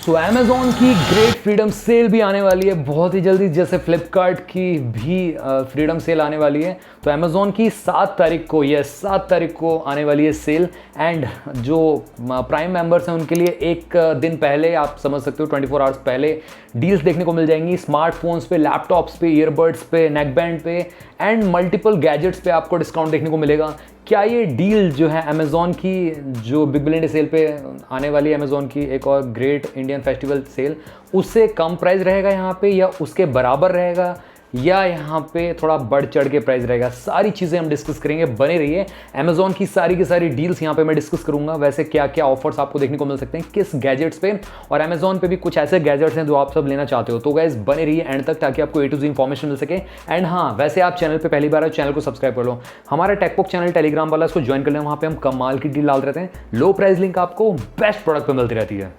सो Amazon की great freedom cell भी आने वाली है बहुत ही जल्दी, जैसे फ्लिपकार्ट की भी फ्रीडम सेल आने वाली है। तो अमेज़ॉन की 7 तारीख को, यस 7 तारीख को आने वाली है सेल। एंड जो प्राइम मेंबर्स हैं उनके लिए एक दिन पहले, आप समझ सकते हो 24 आवर्स पहले डील्स देखने को मिल जाएंगी। स्मार्टफोन्स पे, लैपटॉप्स पे, ईयरबड्स पे, नेकबैंड पे एंड मल्टीपल गैजेट्स पे आपको डिस्काउंट देखने को मिलेगा। क्या ये डील जो है अमेज़ॉन की, जो बिग बिलियन डे सेल पे आने वाली है अमेज़ॉन की एक और ग्रेट इंडियन फेस्टिवल सेल, उससे कम प्राइस रहेगा यहाँ पे, या उसके बराबर रहेगा, या यहाँ पे थोड़ा बढ़ चढ़ के प्राइस रहेगा? सारी चीज़ें हम डिस्कस करेंगे, बने रहिए। अमेज़ॉन की सारी की सारी डील्स यहाँ पे मैं डिस्कस करूँगा। वैसे क्या क्या ऑफर्स आपको देखने को मिल सकते हैं किस गैजेट्स पे, और अमेज़ॉन पे भी कुछ ऐसे गैजेट्स हैं जो आप सब लेना चाहते हो। तो गाइस बने रहिए एंड तक, ताकि आपको A to Z इन्फॉर्मेशन मिल सके। एंड हाँ, वैसे आप चैनल पर पहली बार है, चैनल को सब्सक्राइब कर लो। हमारा टेकबुक चैनल टेलीग्राम वाला, इसको ज्वाइन कर लें। वहाँ पर हम कमाल की डील डालते रहते हैं। लो प्राइस लिंक आपको बेस्ट प्रोडक्ट पर मिलती रहती है।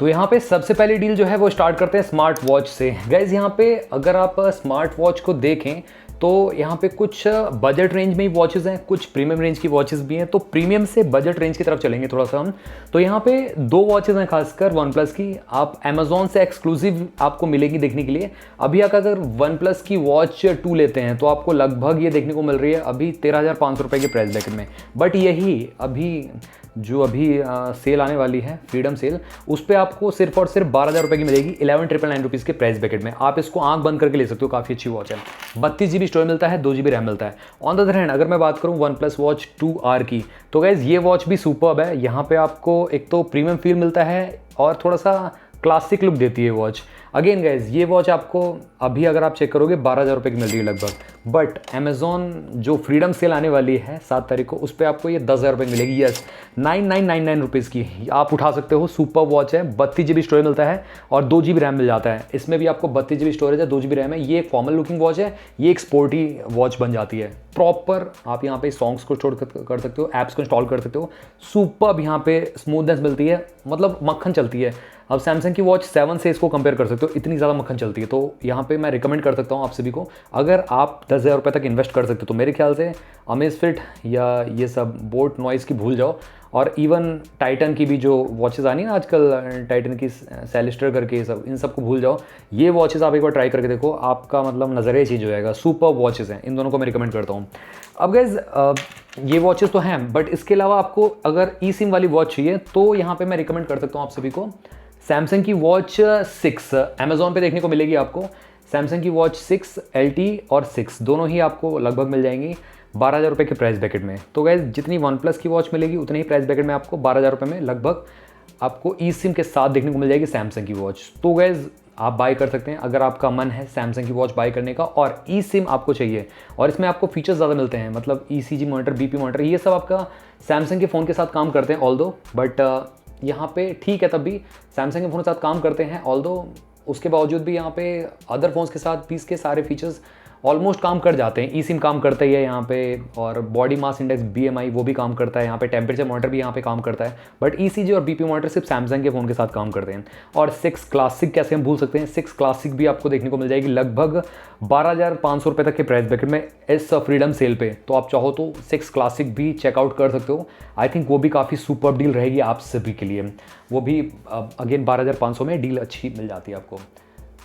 तो यहाँ पे सबसे पहली डील जो है वो स्टार्ट करते हैं स्मार्ट वॉच से। गाइज यहाँ पे अगर आप स्मार्ट वॉच को देखें तो यहाँ पे कुछ बजट रेंज में ही वॉचेस हैं, कुछ प्रीमियम रेंज की वॉचेस भी हैं। तो प्रीमियम से बजट रेंज की तरफ चलेंगे थोड़ा सा हम। तो यहाँ पे 2 वॉचेस हैं खासकर वन प्लस की, आप अमेज़ॉन से एक्सक्लूसिव आपको मिलेगी देखने के लिए। अभी अगर वन प्लस की वॉच 2 लेते हैं तो आपको लगभग ये देखने को मिल रही है अभी 13,500 रुपये के प्राइस ब्रैकेट में। बट यही अभी सेल आने वाली है, फ्रीडम सेल, उस पर आपको सिर्फ और सिर्फ 12,000 रुपये की मिलेगी 11,999 रुपीज़ के प्राइस ब्रैकेट में। आप इसको आंख बंद करके ले सकते हो, काफ़ी अच्छी वॉच है। 32 GB स्टोरेज मिलता है, 2 GB रैम मिलता है। ऑन द अदर हैंड अगर मैं बात करूँ वन प्लस वॉच 2R की, तो गाइज ये वॉच भी सुपर्ब है। यहाँ पे आपको एक तो प्रीमियम फील मिलता है और थोड़ा सा क्लासिक लुक देती है वॉच। अगेन गाइज ये वॉच आपको अभी अगर आप चेक करोगे 12,000 रुपये की मिल रही है लगभग। बट अमेज़ॉन जो फ्रीडम सेल आने वाली है 7 तारीख को, उस पर आपको ये 10,000 रुपये मिलेगी। यस 9,999 रुपीज़ की आप उठा सकते हो। सुपर वॉच है, 32 GB स्टोरेज मिलता है और 2 GB रैम मिल जाता है। इसमें भी आपको 32 GB स्टोरेज है, 2 GB रैम है। ये एक फॉर्मल लुकिंग वॉच है, ये एक स्पोर्टी वॉच बन जाती है प्रॉपर। आप यहाँ पे सॉन्ग्स को स्टोर कर सकते हो, ऐप्स को इंस्टॉल कर सकते हो। सुपर यहाँ पे स्मूथनेस मिलती है, मतलब मक्खन चलती है। अब सैमसंग की वॉच 7 से इसको कंपेयर कर सकते हो, इतनी ज़्यादा मक्खन चलती है। तो यहाँ पे मैं रिकमेंड कर सकता हूँ आप सभी को, अगर आप 10,000 रुपये तक इन्वेस्ट कर सकते हो तो मेरे ख्याल से अमेज़फिट या ये सब बोट नॉइस की भूल जाओ। और इवन टाइटन की भी जो वॉचेस आनी है ना आजकल, टाइटन की सेलिस्टर करके, ये सब, इन सब को भूल जाओ। ये वॉचेस आप एक बार ट्राई करके देखो, आपका मतलब नज़रिया चेंज हो जाएगा। सुपर वॉचेस हैं, इन दोनों को मैं रिकमेंड करता हूँ। अब गाइज ये वॉचेस तो हैं, बट इसके अलावा आपको अगर ई सिम वाली वॉच चाहिए तो यहाँ पे मैं रिकमेंड कर सकता हूँ आप सभी को सैमसंग की वॉच 6 अमेज़ॉन पे देखने को मिलेगी आपको। सैमसंग की वॉच 6 LT और 6 दोनों ही आपको लगभग मिल जाएंगी 12,000 रुपये के प्राइस ब्रैकेट में। तो गाइज जितनी वन प्लस की वॉच मिलेगी उतने ही प्राइस ब्रैकेट में आपको 12,000 रुपये में लगभग आपको ई सिम के साथ देखने को मिल जाएगी सैमसंग की वॉच। तो गाइज आप बाय कर सकते हैं अगर आपका मन है सैमसंग की वॉच बाय करने का और ई सिम आपको चाहिए। और इसमें आपको फीचर्स ज़्यादा मिलते हैं, मतलब ECG मॉनिटर, BP मॉनिटर, ये सब आपका सैमसंग के फ़ोन के साथ काम करते हैं ऑल्दो। बट यहाँ पे ठीक है, तब भी सैमसंग के फ़ोन के साथ काम करते हैं ऑल्दो, उसके बावजूद भी यहाँ पे अदर फोन्स के साथ भी इसके सारे फीचर्स ऑलमोस्ट काम कर जाते हैं। ई सिम काम करता ही है यहाँ पे, और बॉडी मास इंडेक्स BMI वो भी काम करता है यहाँ पे, टेम्परेचर मॉनिटर भी यहाँ पे काम करता है। बट ECG और BP मॉनिटर सिर्फ सैमसंग के फ़ोन के साथ काम करते हैं। और 6 क्लासिक कैसे हम भूल सकते हैं, 6 क्लासिक भी आपको देखने को मिल जाएगी लगभग 12,500 रुपये तक के प्राइस ब्रैकेट में इस फ्रीडम सेल पे। तो आप चाहो तो 6 क्लासिक भी चेकआउट कर सकते हो। आई थिंक वो भी काफ़ी सुपर डील रहेगी आप सभी के लिए। वो भी अगेन 12,500 में डील अच्छी मिल जाती है आपको।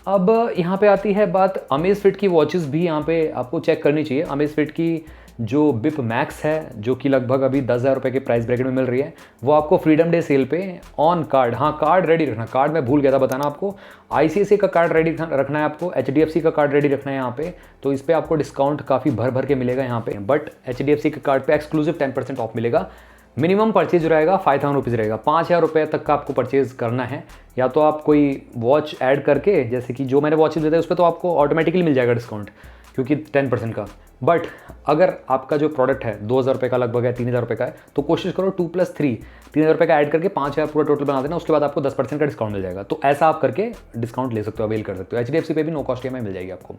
अब यहाँ पे आती है बात अमेज़फिट की वॉचेस भी यहाँ पे आपको चेक करनी चाहिए। अमेज़फिट की जो बिप मैक्स है, जो कि लगभग अभी 10,000 रुपये के प्राइस ब्रैकेट में मिल रही है, वो आपको फ्रीडम डे सेल पे ऑन कार्ड, हाँ कार्ड रेडी रखना, कार्ड मैं भूल गया था बताना आपको, ICICI का कार्ड रेडी रखना है आपको, HDFC का कार्ड रेडी रखना है यहाँ पे। तो इस पर आपको डिस्काउंट काफ़ी भर के मिलेगा यहाँ पे। बट HDFC के कार्ड पे एक्सक्लूसिव 10% ऑफ मिलेगा। मिनिमम परचेज रहेगा 5,000 रुपीज़ रहेगा, 5,000 रुपये तक का आपको परचेज करना है। या तो आप कोई वॉच ऐड करके, जैसे कि जो मैंने वॉचेज देते हैं उस पर तो आपको ऑटोमेटिकली मिल जाएगा डिस्काउंट, क्योंकि 10% का। बट अगर आपका जो प्रोडक्ट है 2,000 रुपये का लगभग है, 3,000 रुपये का है, तो कोशिश करो 2 + 3 3,000 रुपये का ऐड करके 5,000 पूरा टोटल बना देना। उसके बाद आपको 10% का डिस्काउंट मिल जाएगा। तो ऐसा आप करके डिस्काउंट ले सकते हो, अवेल कर सकते हो। HDFC पे भी नो कॉस्ट EMI मिल जाएगी आपको।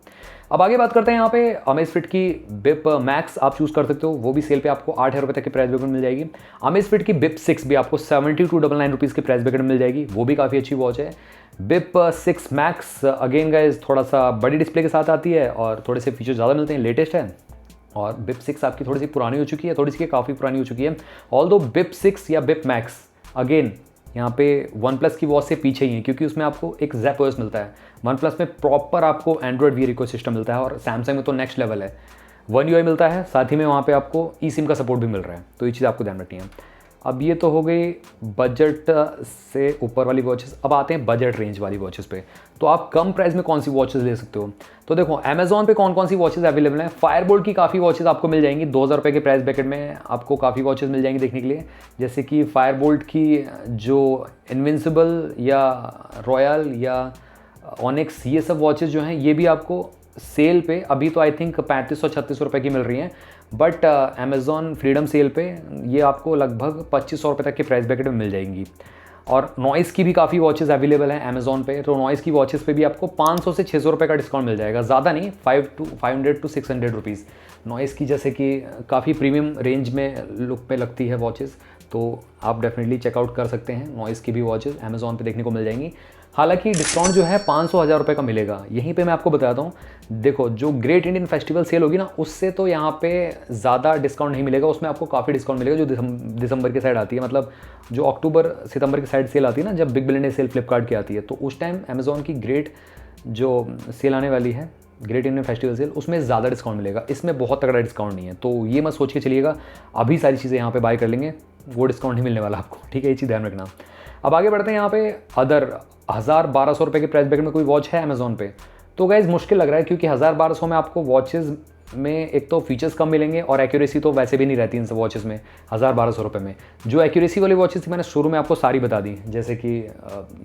अब आगे बात करते हैं यहाँ पे अमेज़फिट की बिप मैक्स आप चूज़ कर सकते हो, वो भी सेल पे आपको 8,000 रुपये तक की प्राइस ब्रैकेट मिल जाएगी। अमेज़फिट की बिप 6 भी आपको 7299 रुपीज़ की प्राइस ब्रैकेट मिल जाएगी, वो भी काफ़ी अच्छी वॉच है। बिप 6 मैक्स अगेन गाइज थोड़ा सा बड़ी डिस्प्ले के साथ आती है और थोड़े से फीचर ज़्यादा मिलते हैं, लेटेस्ट है। और BIP 6 आपकी थोड़ी सी पुरानी हो चुकी है, थोड़ी सी काफ़ी पुरानी हो चुकी है। ऑल्दो BIP 6 या BIP Max अगेन यहाँ पे OnePlus की वॉच से पीछे ही है, क्योंकि उसमें आपको एक ZapOS मिलता है। OnePlus में प्रॉपर आपको एंड्रॉयड वीयर इकोसिस्टम मिलता है, और सैमसंग में तो नेक्स्ट लेवल है, One UI मिलता है, साथ ही में वहाँ पे आपको eSIM का सपोर्ट भी मिल रहा है। तो ये चीज़ आपको ध्यान रखनी है। अब ये तो हो गई बजट से ऊपर वाली वॉचेस। अब आते हैं बजट रेंज वाली वॉचेस पे। तो आप कम प्राइस में कौन सी वॉचेस ले सकते हो? तो देखो अमेजोन पे कौन कौन सी वॉचेस अवेलेबल हैं। फायरबोल्ट की काफ़ी वॉचेस आपको मिल जाएंगी, 2000 रुपये के प्राइस ब्रैकेट में आपको काफ़ी वॉचेस मिल जाएंगी देखने के लिए। जैसे कि फायरबोल्ट की जो इनविंसिबल या रॉयल या ऑनिक्स, ये सब वॉचेस जो हैं ये भी आपको सेल पे अभी तो आई थिंक 3500-3600 रुपये की मिल रही हैं, बट अमेज़ॉन फ्रीडम सेल पे ये आपको लगभग 2500 रुपये तक के प्राइस ब्रैकेट में मिल जाएंगी। और नॉइस की भी काफ़ी वॉचेस अवेलेबल हैं अमेज़ॉन पे। तो नॉइस की वॉचेस पे भी आपको 500 से 600 रुपये का डिस्काउंट मिल जाएगा, ज़्यादा नहीं, 500 to 600 रुपीज़। नॉइस की जैसे कि काफ़ी प्रीमियम रेंज में लुक पे लगती है वॉचेस, तो आप डेफिनेटली चेकआउट कर सकते हैं। नॉइस की भी वॉचेस अमेज़ॉन पे देखने को मिल जाएंगी। हालांकि डिस्काउंट जो है 500-1000 रुपये का मिलेगा। यहीं पे मैं आपको बताता हूँ, देखो जो ग्रेट इंडियन फेस्टिवल सेल होगी ना, उससे तो यहाँ पे ज़्यादा डिस्काउंट नहीं मिलेगा। उसमें आपको काफ़ी डिस्काउंट मिलेगा जो दिसंबर की साइड आती है, मतलब जो अक्टूबर सितंबर की साइड सेल आती है ना, जब big billion day sale Flipkart की आती है, तो उस टाइम अमेज़ॉन की ग्रेट जो सेल आने वाली है, ग्रेट इंडियन फेस्टिवल सेल, उसमें ज़्यादा डिस्काउंट मिलेगा। इसमें बहुत तगड़ा डिस्काउंट नहीं है, तो ये मत सोच के चलिएगा अभी सारी चीज़ें यहाँ पे बाय कर लेंगे, वो डिस्काउंट नहीं मिलने वाला आपको, ठीक है, ये चीज़ ध्यान रखना। अब आगे बढ़ते हैं। यहाँ पे अदर 1000-1200 रुपये के प्राइस ब्रैकेट में कोई वॉच है अमेज़ॉन पे? तो गाइज़ मुश्किल लग रहा है, क्योंकि 1000-1200 में आपको वॉचेज़ में एक तो फीचर्स कम मिलेंगे और एक्यूरेसी तो वैसे भी नहीं रहती इन सब वॉचेज़ में 1000-1200 रुपये में। जो एक्यूरेसी वाली वॉचेज़ थी मैंने शुरू में आपको सारी बता दी, जैसे कि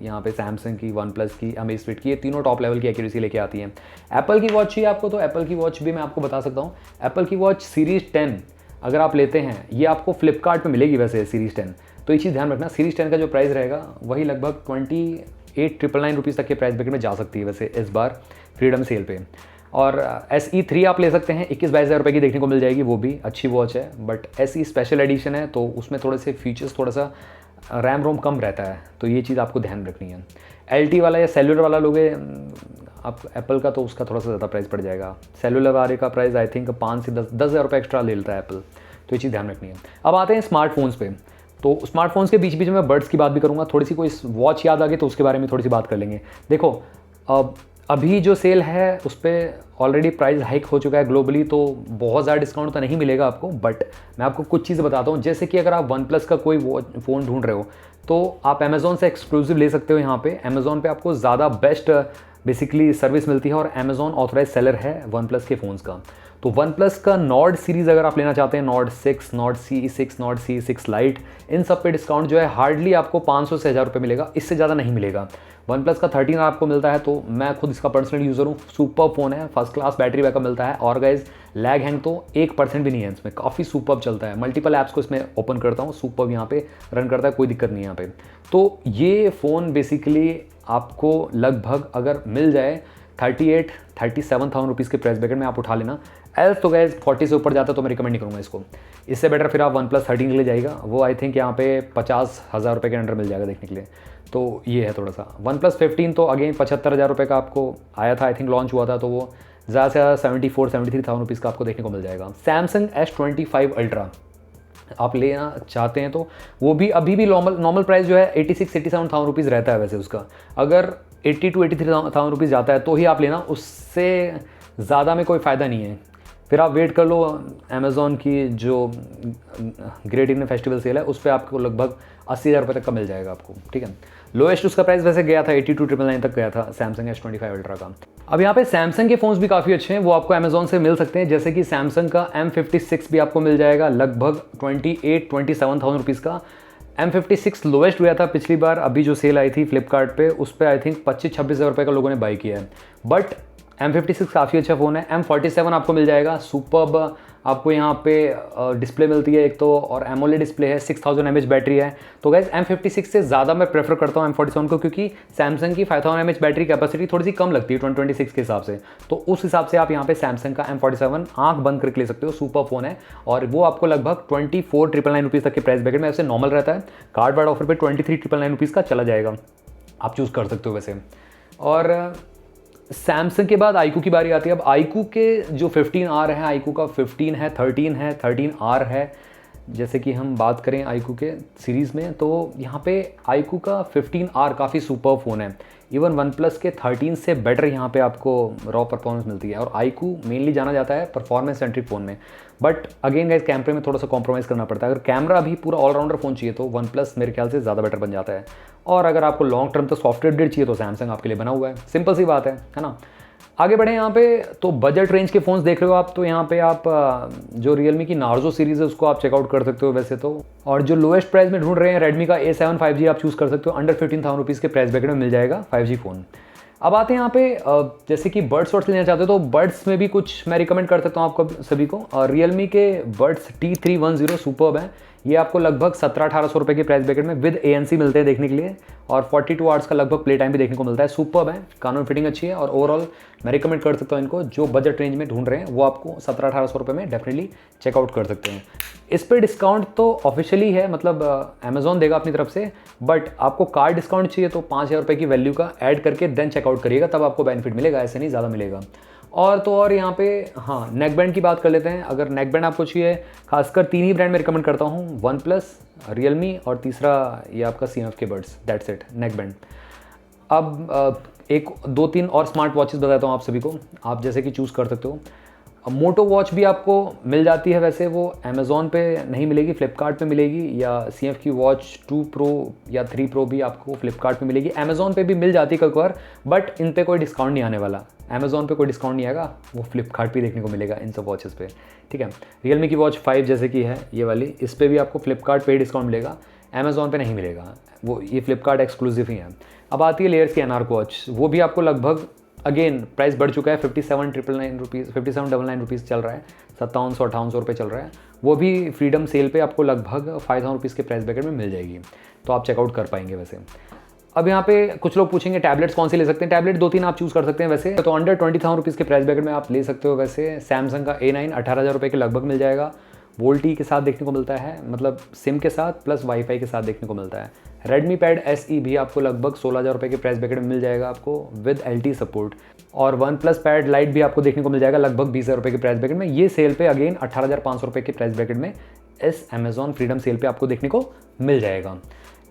यहाँ पे सैमसंग की, वन प्लस की, अमेज़फिट की, ये तीनों टॉप लेवल की एक्यूरेसी लेके आती हैं। एप्पल की वॉच चाहिए आपको, तो एप्पल की वॉच भी मैं आपको बता सकता हूँ। एप्पल की वॉच सीरीज़ 10 अगर आप लेते हैं, ये आपको फ्लिपकार्ट पर मिलेगी वैसे सीरीज़ 10, तो ये चीज़ ध्यान रखना। सीरीज़ 10 का जो प्राइस रहेगा वही लगभग 28,999 रुपीज़ तक के प्राइस ब्रैकेट में जा सकती है वैसे इस बार फ्रीडम सेल पे। और SE3 आप ले सकते हैं, 21-22 हज़ार रुपये की देखने को मिल जाएगी, वो भी अच्छी वॉच है, बट SE स्पेशल एडिशन है तो उसमें थोड़े से फीचर्स, थोड़ा सा रैम रोम कम रहता है, तो ये चीज़ आपको ध्यान रखनी है। LT वाला या सेलुलर वाला लोगे आप एप्पल का, तो उसका थोड़ा सा ज़्यादा प्राइस पड़ जाएगा। सेलुलर वाले का प्राइस आई थिंक 5 से 10 हज़ार रुपये एक्स्ट्रा ले लेता है एप्पल, तो ये चीज़ ध्यान रखनी है। अब आते हैं स्मार्टफोन्स पे। तो स्मार्टफोन्स के बीच बीच में बड्स की बात भी करूँगा, थोड़ी सी कोई वॉच याद आ गई तो उसके बारे में थोड़ी सी बात कर लेंगे। देखो अभी जो सेल है उस पर ऑलरेडी प्राइस हाइक हो चुका है ग्लोबली, तो बहुत ज़्यादा डिस्काउंट तो नहीं मिलेगा आपको, बट मैं आपको कुछ चीज़ें बताता हूँ। जैसे कि अगर आप वन प्लस का कोई फ़ोन ढूंढ रहे हो, तो आप अमेज़ॉन से एक्सक्लूसिव ले सकते हो। यहाँ पे अमेज़ॉन पे आपको ज़्यादा बेस्ट बेसिकली सर्विस मिलती है, और अमेज़ॉन ऑथराइज सेलर है वन प्लस के फ़ोन्स का। तो वन प्लस का नॉर्ड सीरीज़ अगर आप लेना चाहते हैं, Nord 6, Nord C6, Nord C6 lite, इन सब पे डिस्काउंट जो है हार्डली आपको 500 से 1000 रुपये मिलेगा, इससे ज़्यादा नहीं मिलेगा। वन प्लस का 13 आपको मिलता है, तो मैं खुद इसका पर्सनल यूज़र हूँ, सुपर फ़ोन है, फर्स्ट क्लास बैटरी बैकअप मिलता है, और गाइज लैग हैंग तो 1% भी नहीं है इसमें, काफ़ी सुपर चलता है। मल्टीपल ऐप्स को इसमें ओपन करता हूँ, सुपर यहाँ पे रन करता है, कोई दिक्कत नहीं है यहाँ पे। तो ये फ़ोन बेसिकली आपको लगभग अगर मिल जाए 37,000 रुपीज़ के प्राइस ब्रैकेट में, आप उठा लेना। एल्स तो गैस 40 से ऊपर जाता तो मैं रिकमेंड नहीं करूँगा इसको। इससे बेटर फिर आप वन प्लस 13 के लिए जाएगा, वो आई थिंक यहाँ पे 50,000 रुपये के अंडर मिल जाएगा देखने के लिए, तो ये है थोड़ा सा। वन प्लस 15 तो अगेन 75,000 रुपये का आपको आया था, आई थिंक लॉन्च हुआ था, तो वो ज़्यादा से ज़्यादा 73,000 रुपीज़ का आपको देखने को मिल जाएगा। सैमसंग S25 अल्ट्रा आप लेना चाहते हैं तो वो भी अभी भी नॉर्मल प्राइस जो है 86,000-87,000 रुपीज़ रहता है वैसे उसका। अगर 80,000-83,000 रुपीज़ जाता है तो ही आप लेना, उससे ज़्यादा में कोई फ़ायदा नहीं है। फिर आप वेट कर लो अमेज़ॉन की जो ग्रेट इंडियन फेस्टिवल सेल है, उस पर आपको लगभग 80,000 रुपये तक का मिल जाएगा आपको, ठीक है। लोएस्ट उसका प्राइस वैसे गया था 82,999 तक गया था सैमसंग S25 अल्ट्रा का। अब यहाँ पे सैमसंग के फ़ोन्स भी काफ़ी अच्छे हैं, वो आपको अमेज़ॉन से मिल सकते हैं। जैसे कि सैमसंग का M56 भी आपको मिल जाएगा लगभग 28,000-27,000 रुपीज़ का। M56 लोएस्ट हुआ था पिछली बार, अभी जो सेल आई थी फ्लिपकार्ट पे, उस पर आई थिंक 25-26 हज़ार रुपये का लोगों ने बाई किया है, बट M56 काफ़ी अच्छा फ़ोन है। M47 आपको मिल जाएगा, सुपर्ब आपको यहाँ पे डिस्प्ले मिलती है एक तो, और एमोलेड डिस्प्ले है, 6000 mAh बैटरी है। तो गाइज M56 से ज़्यादा मैं प्रेफर करता हूँ M47 को, क्योंकि सैमसंग की 5000 mAh बैटरी कैपेसिटी थोड़ी सी कम लगती है 2026 के हिसाब से, तो उस हिसाब से आप यहाँ पे सैमसंग का M47 आँख बंद करके ले सकते हो, सुपर फ़ोन है। और वो आपको लगभग 24,999 रुपीज़ तक के प्राइस ब्रैकेट में ऐसे नॉर्मल रहता है, कार्ड वार्ड ऑफर पर 23,999 रुपीज़ का चला जाएगा, आप चूज़ कर सकते हो वैसे। और सैमसंग के बाद आईकू की बारी आती है। अब आईकू के जो 15R है, आईकू का 15 है, 13 है, 13R है। जैसे कि हम बात करें आईकू के सीरीज़ में, तो यहाँ पे आईकू का 15R काफ़ी सुपर फ़ोन है। इवन वन प्लस के 13 से बेटर यहाँ पे आपको रॉ परफॉर्मेंस मिलती है। और आईकू मेनली जाना जाता है परफॉर्मेंस सेंट्रिक फ़ोन में, बट अगेन गाइस कैमरे में थोड़ा सा कॉम्प्रोमाइज़ करना पड़ता है। अगर कैमरा भी पूरा ऑलराउंडर फ़ोन चाहिए तो वन प्लस मेरे ख्याल से ज़्यादा बेटर बन जाता है। और अगर आपको लॉन्ग टर्म तो सॉफ्टवेयर अपडेट चाहिए तो सैमसंग आपके लिए बना हुआ है। सिंपल सी बात है ना। आगे बढ़े यहाँ पे, तो बजट रेंज के फ़ोन्स देख रहे हो आप, तो यहाँ पे आप जो Realme की नार्जो सीरीज़ है उसको आप चेकआउट कर सकते हो वैसे तो। और जो लोएस्ट प्राइस में ढूंढ रहे हैं, Redmi का A7 5G आप चूज़ कर सकते हो। अंडर 15,000 रुपीज़ के प्राइस ब्रैकेट में मिल जाएगा 5G फ़ोन। अब आते हैं यहाँ पे जैसे कि बड्स वर्ड्स लेना चाहते हो तो बड्स में भी कुछ मैं रिकमेंड कर सकता हूँ आपको सभी को। और Realme के बड्स T310 सुपर्ब हैं। ये आपको लगभग 1700-1800 रुपये के प्राइस ब्रैकेट में विद ANC मिलते हैं देखने के लिए, और 42 आवर्स का लगभग प्ले टाइम भी देखने को मिलता है। सुपर्ब है, कानून फिटिंग अच्छी है, और ओवरऑल मैं रिकमेंड कर सकता हूँ इनको। जो बजट रेंज में ढूंढ रहे हैं वो आपको 1700-1800 रुपये में डेफिनेटली चेकआउट कर सकते हैं। इस पर डिस्काउंट तो ऑफिशियली है, मतलब अमेजोन देगा अपनी तरफ से, बट आपको कार्ड डिस्काउंट चाहिए तो 5000 रुपये की वैल्यू का ऐड करके देन चेकआउट करिएगा, तब आपको बेनिफिट मिलेगा, ऐसे नहीं ज़्यादा मिलेगा। और तो और यहाँ पे हाँ, नेक बैंड की बात कर लेते हैं। अगर नेक बैंड आपको चाहिए, खासकर 3 ही ब्रांड में रिकमेंड करता हूँ, वन प्लस, Realme और तीसरा ये आपका CMF के buds, that's it, neck band. अब एक 2-3 और स्मार्ट वॉचेस बताता हूँ आप सभी को, आप जैसे कि चूज़ कर सकते हो। मोटो वॉच भी आपको मिल जाती है, वैसे वो अमेज़ॉन पे नहीं मिलेगी, फ्लिपकार्ट पे मिलेगी, या CMF की वॉच 2 प्रो या 3 प्रो भी आपको फ्लिपकार्ट पे मिलेगी। अमेज़ॉन पे भी मिल जाती है कई बार, बट इन पे कोई डिस्काउंट नहीं आने वाला। अमेज़ॉन पे कोई डिस्काउंट नहीं आएगा, वो फ्लिपकार्ट पे देखने को मिलेगा इन सब वॉचेस पे, ठीक है। Realme की वॉच 5 जैसे कि है ये वाली, इस पर भी आपको फ्लिपकार्ट पे डिस्काउंट मिलेगा, अमेज़ॉन पे नहीं मिलेगा, वो ये फ्लिपकार्ट एक्सक्लूसिव ही है। अब आती है लेयर्स की NR वॉच, वो भी आपको लगभग अगेन प्राइस बढ़ चुका है, 57,999 रुपीज़, 5799 रुपीज़ चल रहा है, 5700-5800 रुपये चल रहा है। वो भी फ्रीडम सेल पे आपको लगभग 5000 रुपीज़ के प्राइस ब्रैकेट में मिल जाएगी, तो आप चेकआउट कर पाएंगे वैसे। अब यहाँ पे कुछ लोग पूछेंगे टैबलेट्स कौन से ले सकते हैं। टैबलेट 2-3 आप चूज़ कर सकते हैं वैसे तो। अंडर 20,000 रुपीज़ के प्राइस ब्रैकेट में आप ले सकते हो वैसे। सैमसंग का A9 18,000 रुपये के लगभग मिल जाएगा, वोल्टी के साथ देखने को मिलता है, मतलब सिम के साथ प्लस वाईफाई के साथ देखने को मिलता है। Redmi Pad SE भी आपको लगभग 16,000 रुपये के प्राइस ब्रैकेट में मिल जाएगा आपको विद LTE सपोर्ट। और वन प्लस पैड लाइट भी आपको देखने को मिल जाएगा लगभग 20,000 रुपये के प्राइस ब्रैकेट में। ये सेल पे अगेन 18,500 रुपये के प्राइस ब्रैकेट में इस अमेजॉन फ्रीडम सेल पे आपको देखने को मिल जाएगा।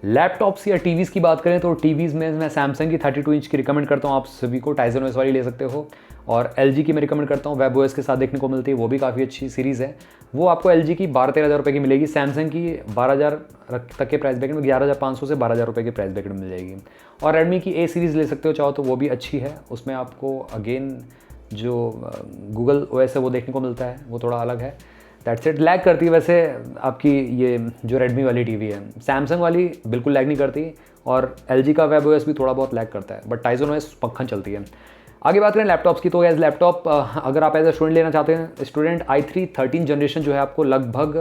लैपटॉप्स या टीवीज़ की बात करें तो टीवीज़ में मैं सैमसंग की 32 इंच की रिकमेंड करता हूँ आप सभी को, Tizen OS वाली ले सकते हो। और LG की मैं रिकमेंड करता हूँ, WebOS के साथ देखने को मिलती है, वो भी काफ़ी अच्छी सीरीज़ है। वो आपको LG की 12-13 रुपये की मिलेगी, सैमसंग की 12,000 तक के प्राइस ब्रैकेट में 11,500 से 12,000 रुपये के प्राइस ब्रैकेट में मिल जाएगी। और Redmi की A सीरीज़ ले सकते हो चाहो तो, वो भी अच्छी है। उसमें आपको अगेन जो गूगल OS है वो देखने को मिलता है, वो थोड़ा अलग है। That's it. लैग करती है वैसे आपकी ये जो Redmi वाली टीवी है, सैमसंग वाली बिल्कुल लैग नहीं करती, और LG का WebOS भी थोड़ा बहुत लैग करता है, बट Tizen OS मक्खन चलती है। आगे बात करें लैपटॉप्स की, तो एज लैपटॉप अगर आप एज ए स्टूडेंट लेना चाहते हैं, स्टूडेंट i3 13 जनरेशन जो है आपको लगभग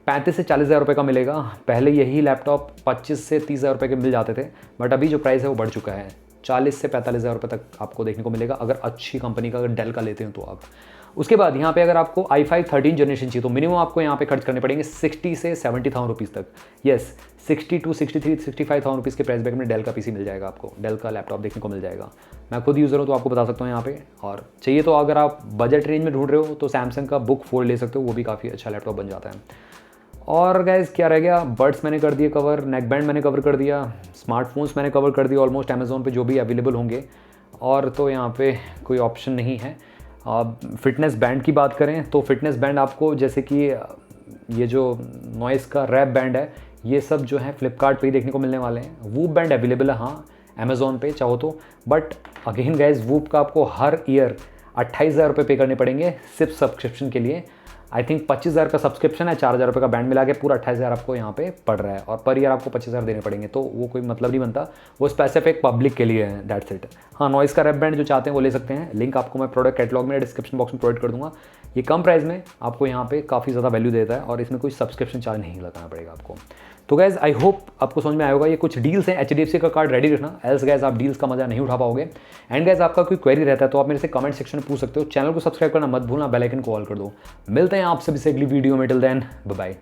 35 से 40,000 रुपये का मिलेगा। पहले यही लैपटॉप 25 से 30,000 रुपये के मिल जाते थे, बट अभी जो प्राइस है वो बढ़ चुका है, 40 से 45,000 रुपये तक आपको देखने को मिलेगा अगर अच्छी कंपनी का, अगर डेल का लेते हैं तो आप। उसके बाद यहाँ पे अगर आपको i5 13 जनरेशन चाहिए तो मिनिमम आपको यहाँ पे खर्च करने पड़ेंगे 60 से 70,000 रुपीज़ तक। यस, 60 टू 63 65,000 रुपीज़ के प्राइस ब्रैकेट में डेल का पीसी मिल जाएगा आपको, डेल का लैपटॉप देखने को मिल जाएगा। मैं खुद यूज़र हूँ तो आपको बता सकता हूँ यहाँ पे। और चाहिए तो अगर आप बजट रेंज में ढूंढ रहे हो तो सैमसंग का बुक 4 ले सकते हो, वो भी काफ़ी अच्छा लैपटॉप बन जाता है। और गाइस क्या रह गया, बड्स मैंने कर दिए कवर, नेक बैंड मैंने कवर कर दिया, स्मार्टफोन्स मैंने कवर कर दिया ऑलमोस्ट अमेज़ॉन पे जो भी अवेलेबल होंगे, और तो यहाँ पे कोई ऑप्शन नहीं है। अब फिटनेस बैंड की बात करें तो फिटनेस बैंड आपको जैसे कि ये जो नॉइस का रैप बैंड है, ये सब जो है फ्लिपकार्ट पे ही देखने को मिलने वाले हैं। वूप बैंड अवेलेबल है हाँ अमेज़ॉन पे चाहो तो, बट अगेन गाइस वूप का आपको हर ईयर 28,000 रुपये पे करने पड़ेंगे सिर्फ सब्सक्रिप्शन के लिए। आई थिंक 25,000 का सब्सक्रिप्शन है, 4,000 रुपये का बैंड मिला के पूरा 28,000 आपको यहाँ पे पड़ रहा है, और पर ईयर आपको 25,000 देने पड़ेंगे, तो वो कोई मतलब नहीं बनता, वो स्पेसिफिक पब्लिक के लिए है, दैट्स इट। हाँ, नॉइस का रैप बैंड जो चाहते हैं वो ले सकते हैं, लिंक आपको मैं प्रोडक्ट कैटलॉग में डिस्क्रिप्शन बॉक्स में प्रोवाइड कर दूंगा। ये कम प्राइस में आपको यहाँ पे काफ़ी ज़्यादा वैल्यू देता है, और इसमें कोई सब्सक्रिप्शन चार्ज नहीं लगाना पड़ेगा आपको। तो गैस आई होप आपको समझ में आया होगा। ये कुछ डील्स हैं, HDFC का कार्ड रेडी रखना, एल्स गैस आप डील्स का मजा नहीं उठा पाओगे। एंड गैस आपका कोई क्वेरी रहता है तो आप मेरे से कमेंट सेक्शन में पूछ सकते हो। चैनल को सब्सक्राइब करना मत भूलना, बेल आइकन को ऑल कर दो। मिलते हैं आप सभी से अगली वीडियो में, टिल देन बाय बाय।